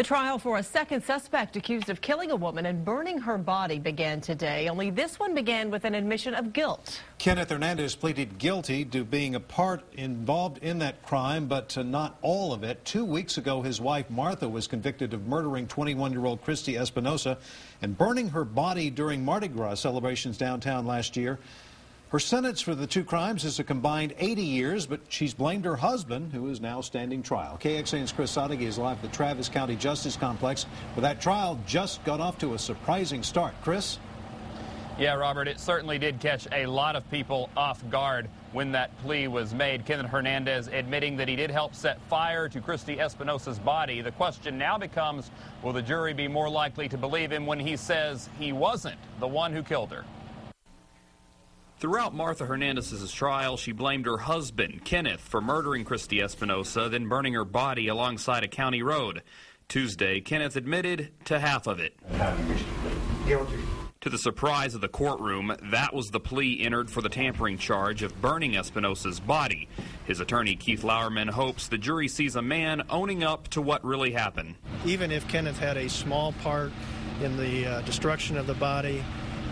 The trial for a second suspect accused of killing a woman and burning her body began today, only this one began with an admission of guilt. Kenneth Hernandez pleaded guilty to being involved in that crime, but not all of it. 2 weeks ago, his wife Martha was convicted of murdering 21-year-old Christy Espinosa and burning her body during Mardi Gras celebrations downtown last year. Her sentence for the two crimes is a combined 80 years, but she's blamed her husband, who is now standing trial. KXAN's Chris Sadeghi is live at the Travis County Justice Complex, where that trial just got off to a surprising start. Chris? Yeah, Robert, it certainly did catch a lot of people off guard when that plea was made. Kenneth Hernandez admitting that he did help set fire to Christy Espinosa's body. The question now becomes, will the jury be more likely to believe him when he says he wasn't the one who killed her? Throughout Martha Hernandez's trial, she blamed her husband, Kenneth, for murdering Christy Espinosa, then burning her body alongside a county road. Tuesday, Kenneth admitted to half of it. Guilty. To the surprise of the courtroom, that was the plea entered for the tampering charge of burning Espinosa's body. His attorney, Keith Lauerman, hopes the jury sees a man owning up to what really happened. Even if Kenneth had a small part in the destruction of the body,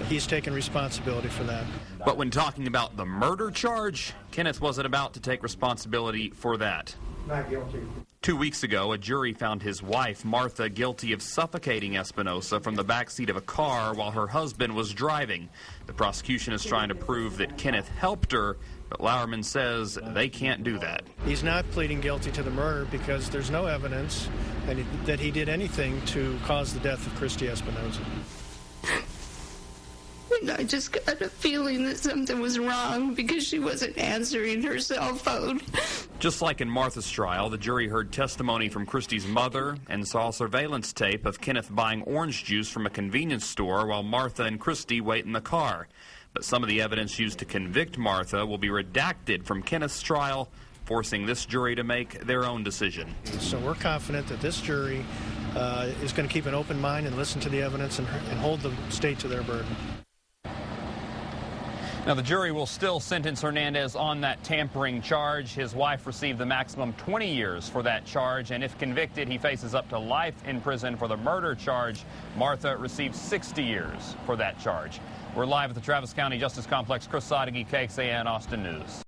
he's taken responsibility for that. But when talking about the murder charge, Kenneth wasn't about to take responsibility for that. Not guilty. 2 weeks ago, a jury found his wife, Martha, guilty of suffocating Espinosa from the backseat of a car while her husband was driving. The prosecution is trying to prove that Kenneth helped her, but Lauerman says they can't do that. He's not pleading guilty to the murder because there's no evidence that he did anything to cause the death of Christy Espinosa. I just got a feeling that something was wrong because she wasn't answering her cell phone. Just like in Martha's trial, the jury heard testimony from Christy's mother and saw surveillance tape of Kenneth buying orange juice from a convenience store while Martha and Christy wait in the car. But some of the evidence used to convict Martha will be redacted from Kenneth's trial, forcing this jury to make their own decision. So we're confident that this jury is going to keep an open mind and listen to the evidence and hold the state to their burden. Now, the jury will still sentence Hernandez on that tampering charge. His wife received the maximum 20 years for that charge, and if convicted, he faces up to life in prison for the murder charge. Martha received 60 years for that charge. We're live at the Travis County Justice Complex. Chris Sadeghi, KXAN Austin News.